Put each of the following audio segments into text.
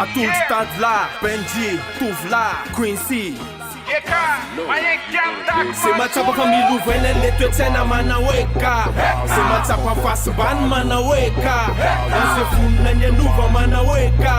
Atolo stady la Benji, Tovla, Quincy se matsapa fa milovana le toetsaina manahoeka se matsapa fasibany manahoeka anse vonina ny anova manahoeka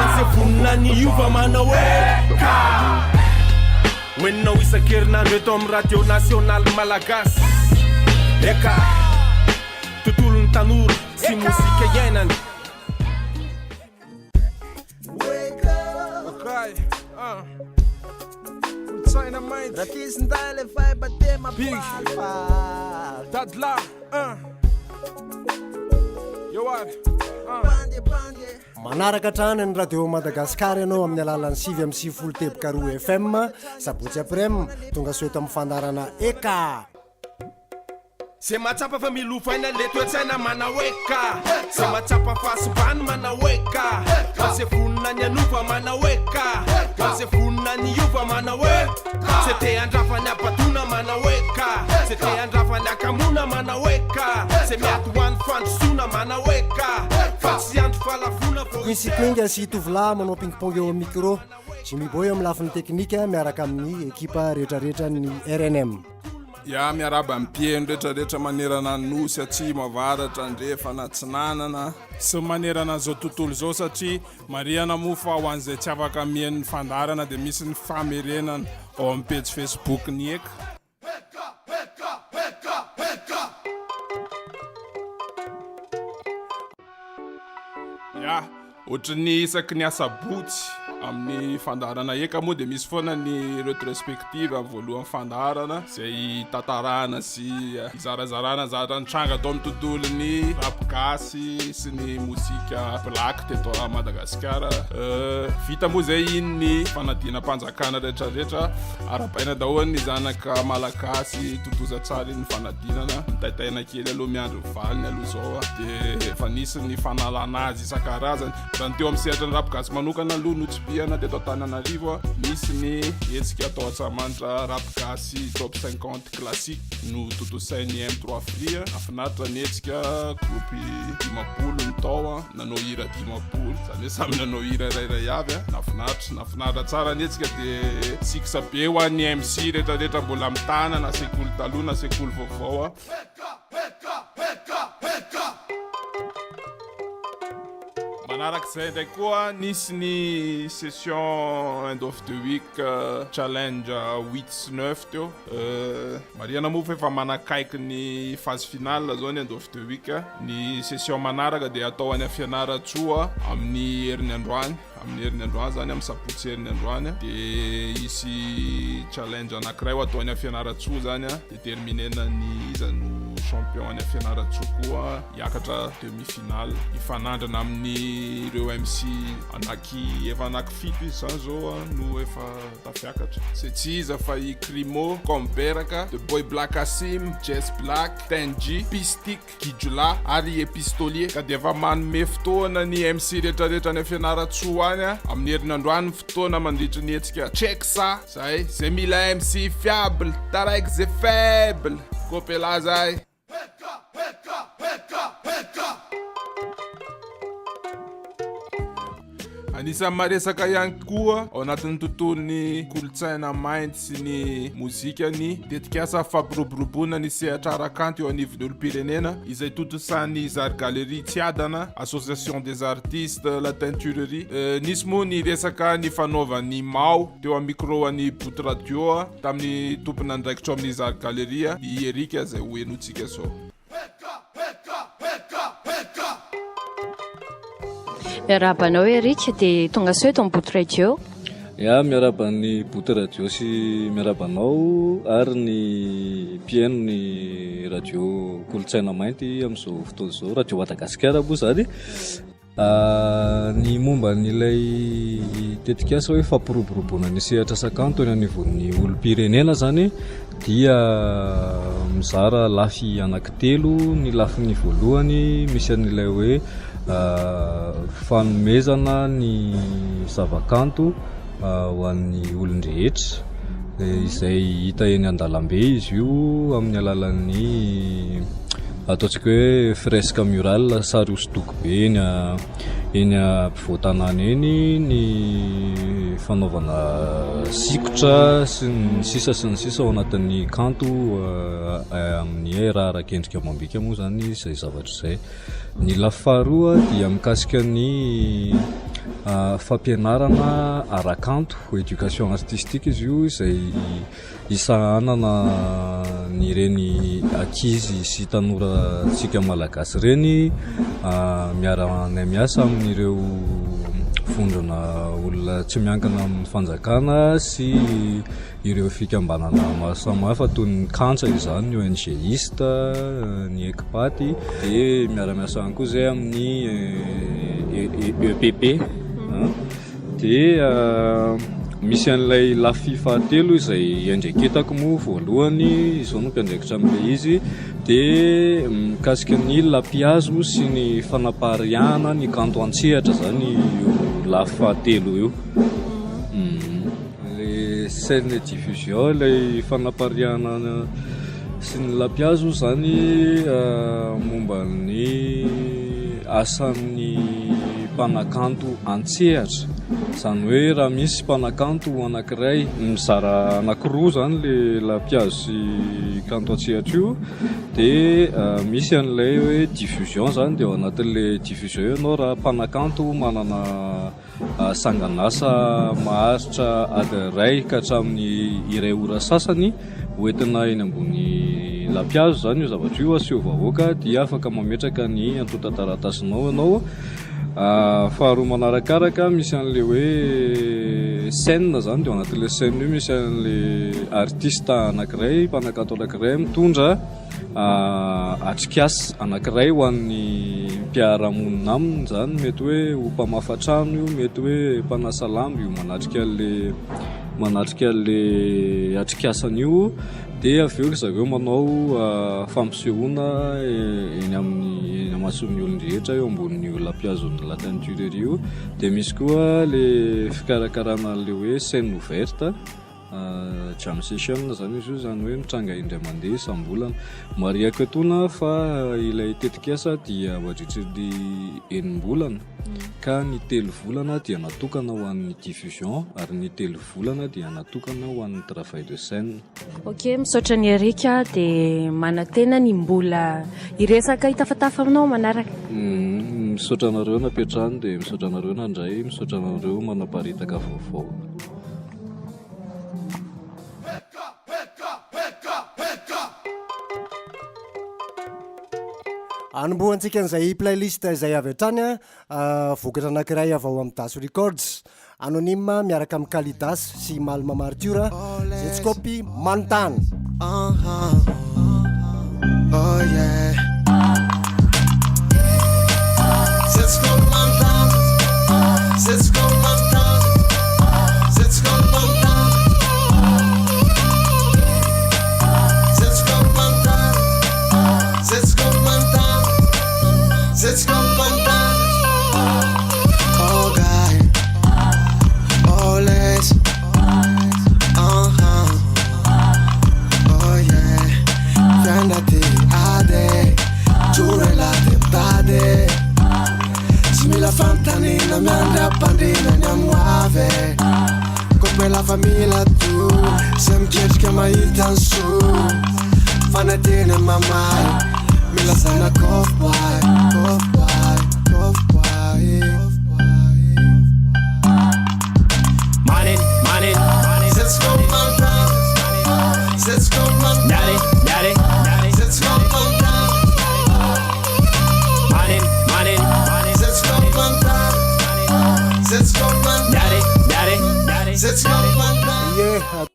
anse vonina ny iova manahoeka hoeninao isan-kerinandro eto amin'ny radio national malagasy eka tontolon'ny tanora sy mozika iainany Ratisindale vai bater ma papa Dadla manaraka trany ny radio Madagasikara ianao amin'ny alalan'ny 7 teboka 2 FM sabotsy aprem tonga soeto amin'ny fandarana eka se matsapa fa milovaina le toetsaina manahoeka se matsapa fasibany manahoeka se vonina ny anova manahoeka se vonina ny iova manahoeka se te andrafany apatona manahoeka se te andrafany akamona manahoeka se miato hoany fandrosoana manahoeka fa tsy andro falafona Quincy sy Tovla manao ping-pong eo amin'ny micro Jimmy Boy amin'ny lafiny teknika miaraka amin'ny ekipa rehetrarehetra ny RNM ya miaraba ampieno rehetrarehetra manerana nosy atsimo avaratra andrefa na tsinanana sy manerana zao tontolo zao satria mariana mo fa ho an'izay tsy afaka mien'ny fandarana dia misy ny famerenana ao amin'ny page Facebook ny eka ya ohatra ny isaky ny asabotsy amin'ny fandarana eka moa dia misy foana ny retrospective voalohan'ny fandarana zay tantarana sy izarazarana zarantranga atao amin'ny tontolon'ny rap gasy sy ny mozika black teto a Madagasikara vita moa zay iny ny fanadinam-panjakana rehetrarehetra arapaina daholo ny zanaka malagasy totoza tsara ny fanadinana mitaitaina kely aloha miandro valiny aloha zao dia efa nisy ny fanalana azy isan-karazany raha ny teo amin'ny sehatra ny rap gasy manokana aloha notsipiana dia atao Tananarivo misy ny hetsika atao Antsamanitra rap gasy top 50 classique no totosainy M3 Free afinaritra ny hetsika groupe dimapolo ny tao nanao hira dimapolo zany hoe samy nanao hira rairay avy nafinaritra tsara ny hetsika dia siksa be ho an'ny MC rehetrarehetra mbola mitana na sekoly taloha na sekoly vaovao manarak'izay ndraiky koa nisy ny session end of the week challenge 8-9 teo mariana moa fa efa manakaiky ny phase finale zao ny end of the week ny session manaraka dia atao any Fianaratsoa amin'ny herin'ny androany zany amin'ny sabotsy herin'ny androany dia isy challenge anankiray ho atao any Fianaratsoa zany determinena ny izany champion any Fianaratsoa koa hiakatra demi-finale ifanandrana amin'ny ireo MC efa anaky fito izy zany zao no efa tafiakatra se tsy iza fa i Crimo, Komberaka, The Boy Black Asim, Jess Black, Tenji, Pistic, Gijula ary Epistolier ka dia efa manome fotoana ny MC rehetrarehetra any Fianaratsoa any amin'ny herinandroany fotoana mandritra ny hetsika check ça zay mila MC fiable taraiky zay faible kopela zay anisan'ny maresaka ihany koa ao anatin'ny tontolon'ny kolotsaina mainty sy ny mozikany tetikasa fampiroboroboana ny sehatra arakanto eo anivon'olom-pirenena izay totosan'ny Zary Galerie Tsiadana, Association des Artistes, La Teinturerie nisy moa ny resaka ny fanaovan'ny Mao teo amin'ny micro an'ny Bout Radio tamin'ny tompona andraikitra amin'ny Zary Galerie i Erika zay hoenotsika sao miarabanao Erika dia tonga soeto amin'ny Bout Radio ya miaraban'ny Bout Radio sy miarabanao ary ny mpieno ny radio kolotsaina mainty amin'izao fotoana zao radio Madagasikara moa zany ny momba n'ilay tetikasa hoe fampiroboroboana ny sehatra sakanto eny anivon'ny olom-pirenena zany dia mizara lafy anankitelo ny lafiny voalohany misy an'ilay hoe fanomezana ny zavakanto ho an'ny olon-drehetra izay hita eny an-dalambe izy io amin'ny alalan'ny ataontsika hoe fresque murale sary hosodoko be eny ampivoatanana eny ny fanaovana sikotra sy ny sisa ao anatin'ny kanto amin'ny raha arakendrika amam-bika moa zany izay zavatra izay. Ny lafaroa dia mikasika ny fampianarana arakanto éducation artistique izy io izay isahanana ny reny ankizy sy tanora tsika malagasy reny miara-manay miasa amin'ireo fondrona olona tsy miankina amin'ny fanjakana sy ireo fikambanana maro samihafa toy ny kantsa izany ny ONGiste, ny ECPAT dia miara-miasa ihany koa izay amin'ny EPP dia misy an'ilay lafy fahatelo izay endraiketako moa voalohany izao no mpiandraikitra amin'ilay izy dia mikasika ny lampihazo sy ny fanapariana ny kanto an-tsehatra zany lafy fahatelo io. Le scène diffusion ilay fanapariana sy ny lampihazo zany momba ny asan'ny mpanakanto an-tsehatra, zany hoe raha misy mpanakanto anankiray mizara anankiroa zany le lampihazo sy kanto an-tsehatra io dia misy an'ilay hoe diffusion zany dia ao anatin'le diffusion io ianao raha mpanakanto manana sanganasa maharitra ady ray ka hatramin'ny iray ora sasany hoentina eny ambony lampihazo zany io zavatra io aseho vahoaka dia afaka mametraka ny antota-taratasinao ianao. Faharoa manarakaraka misy an'le hoe scène zany dia ao anatin'le scène io misy an'le artiste anankiray mpanakanto anankiray mitondra atrikasy anankiray ho an'ny mpiara-monina aminy zany, mety hoe ho mpamafa-trano io, mety hoe mpanasa lamba io manatrika le atrikasany io dia avy eo zareo manao fampisehoana eny amin'ny mason'ny olon-drehetra eo ambonin'io lampiazon'ny la teinturerie io. Dia misy koa le fikarakarana an'le hoe scène ouverte jam session zany izy io, zany hoe mitranga indray mandeha isam-bolana. Mariako etoana fa ilay tetikasa dia mandritry enim-bolana ka ny 3 volana dia natokana ho an'ny diffusion ary ny 3 volana dia natokana ho an'ny travail de scène. Ok, misaotra ny Erika dia manantena ny mbola iresaka hitafatafa aminao manaraka. Misaotra anareo napetrany dia misaotra anareo nandray, misaotra anareo manaparitaka vaovao. Anombohantsika an'izay playlist izay avy hatrany vokatra anankiray avy ao amin'ny Das Records, Anonyme miaraka amin'ny Kalidas sy Malma Martura, Zetscopy Manontany. Oh yeah. Zetscopy Manontany, Zetscopy Manontany, Zetscopy Manontany, Zetscopy Manontany, Zetscopy Manontany, Zetscopy Manontany. Oh guy, oh les, oh yeah. Fiandati ade, giure la temptade. Simila fantanina mi andra pandina nyamuave. Con quella famiglia tu, sem chiedca mai tansu. Fanatine mamai, mi la sana cofpai, cofpai, cofpai. Morning, morning, morning. Zetscopy Manontany, Zetscopy Manontany, Daddy, Zetscopy Manontany, morning, morning, morning. Zetscopy Manontany, Zetscopy Manontany, Daddy. Zetscopy Manontany. Yeah.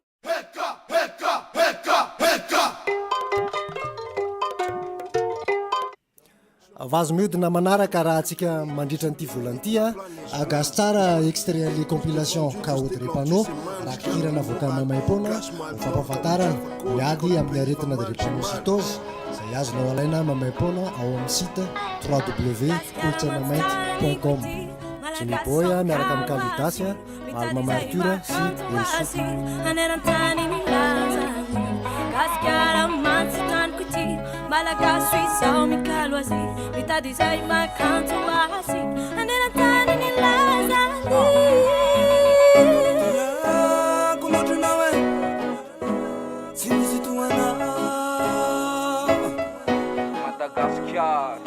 Vazo mihodina manaraka raha antsika mandritra n'ity volan'ity agasy tsara extrait les compilation KO de Repano raha kirana voaka mamaim-poana ho fampahafantarana miady amin'ny aretina de Repano Sitose izay azonao alaina mamaim-poana ao amin'ny site www.kolotsainamainty.com. Jimmy Boy miaraka amin'ny Kalidas, Malma Martura sy Elso. malagasy izao mikalo azy mitady izay makanto azy aneran-tany ny lazany kolotrinao e tsy misy toanao Madagasikara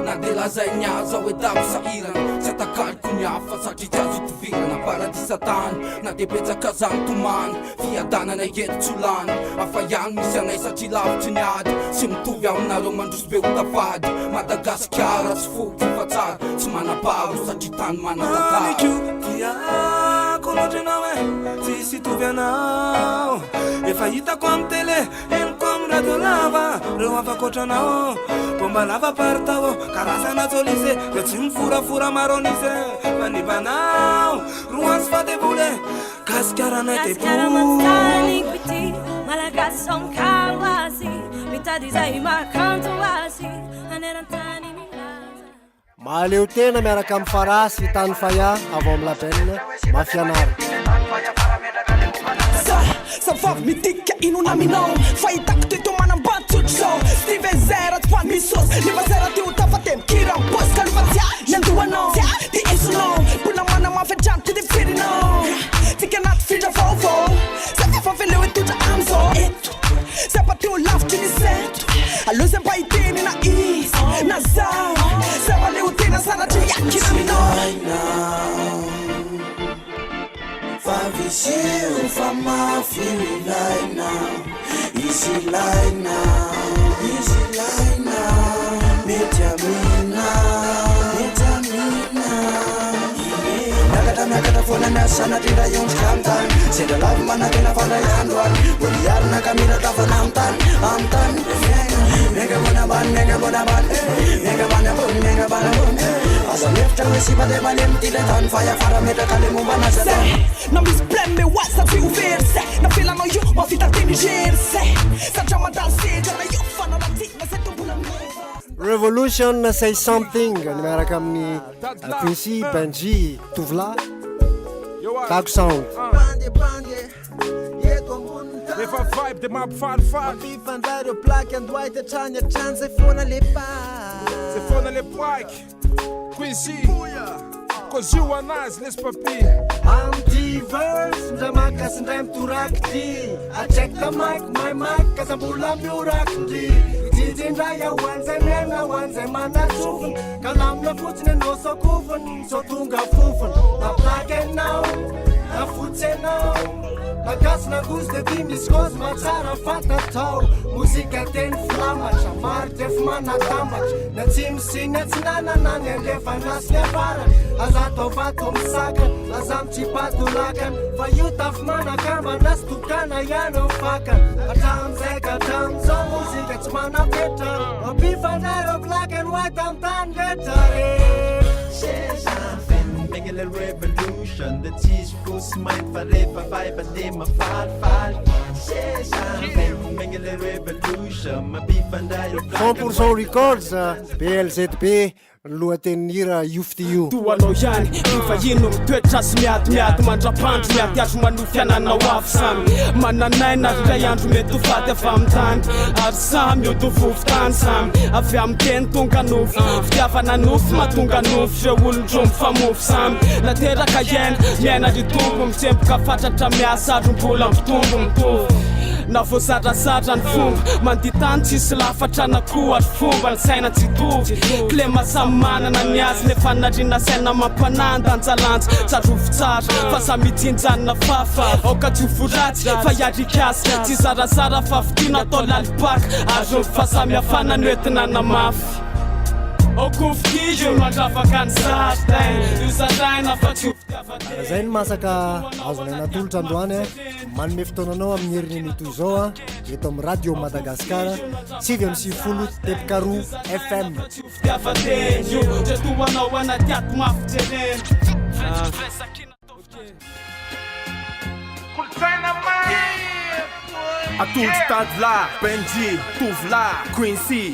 na de lazay niaza hoe dabo sahirana tsy atakaliko ny hafa satria tsy azo tovirana paradisa-tany na de betsaka zany tomany fiadanana eto tsolany afa ihany misy anay satria lavitry ny ady sy mitovy aminareo mandroso be ho tafady Madagasikara tsy foky fa tsara tsy manaparo satria tany manatantara dia kolotrinao e tsisy tovy anao efa hitako amin'ny tele eniko amin'ny radio lava reo afakotranao bomba lava partao karazana tsolise re tsy miforafora maronise manibanao roansy fadebole kasikaranay tepoanikity malagasy sao mikalo azy mitady izay makanto azy aneran-tany ny laza mahaleo tena miaraka amin'ny farasy tany faya avao amin'ny labelle mafianara Savavy mitika inona aminao fahitako teto manambatsotro zao stivezera tsy poany misos livazera teo tafatemy kiram-posy kalifatia nandohanao ty esonao mbola mana mafetrano ty deferinao tika anaty findra vaovao zafafaveleo etotra amizao eto zapateo lavitry ny seto aloha zay mba hiteny na izy na zao zavaleo tena saratry yakina aminao Faviseu famafiri laina easy laina metamina nakata fona nasana tira yon kantan seda lav mana kena fala yanduan boliar nakamira tafana amtan nega bona ban nega bona asa lefta si pade balem tiletan fire fara meta kale mumana sa na mis plemme wasa fi uverse na fila no yo ma fita tini jerse sa chama danse jana yo fana la tina se to bulam Revolution Say Something nimearaka amin'ny Quincy Benji Tuvla Tago Sound Efa vibe de mampifalifaly Mampifandary o plaque andohay tetrany atrany zay foana le paky Zay foana le paky Quincy Cause you anazy laisse papier Anti-verse ndray makasy ndray mitoraky ty Acheck the mic, my mic Kasambola mioraky ndry Dindray awanzay mena awanzay manatsofony Kalamina fotsiny anao sakofony So tonga fofony Na plaque anao Na fotsy anao Nagasy nagozy de ty misy kozy matsara fatatao Mozika teny flamatra Maro defa manatambatra Na tsy misiny tsy nananany Andefa nasy avarany Azato vato misakany Aza mitsipatolakany Fa io tafy manakamba Nasy tokana ihany ao fakany Atramizay ka atramizao Mozika tsy manapetra Mampifandray o black and white am tany rehetra Mengele revolution the teach goes mind forever vibe and them fall Mengele revolution my beef and I 100% Records BLZB lohatenira Youth You Toanao ihany ifahino mitoetra sy miaty mandrapandro miaty azo manofy ananao afo samy mananaina ray andro mety ho faty avy amin'ny tany ary samy odovovy tany samy avy amin'ny teny tonga nofo fitiavana nofo mahatonga nofo re olondro mifamofo samy nateraka iaina miaina ry tombo mitsemboka fatratra miasa andro mbola mitombo mitovy na voasadrasatra ny fomba manditany tsisy lafatra na koa fomba ny saina tsy tovy klema samy manana ny azy nefa nadrina saina mampananda anjalanja tsarovo tsara fa samy tsinjanona fafa aoka tsy voratsy fa iadrikasy tsy zarazara fa fitina atao lalipaka azo fahasamihafana noentina na mafy okofitizo mandravaka ny zaridain io zaraina fa tsy zay ny masaka azonay natolotra androany manome fotoananao amin'ny herin'ny toy izao eto amin'ny radio Madagasikara 9 tepika roa FM toanao anaty ato mafy jereny Atolo stade là, Benji, Tuvla, Quincy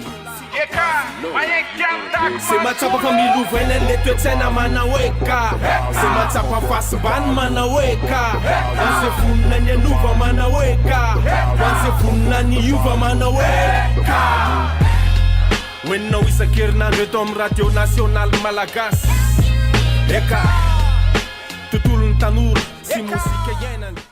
Se matsapa fa milovana le toetsaina manao hoe ka se matsapa fasibany manao hoe ka anse vonina ny anova manao hoe ka anse vonina ny iova manao hoe ka hoeninao isan-kerinandro eto amin'ny radio national malagasy eka tontolon'ny tanora sy mozika iainana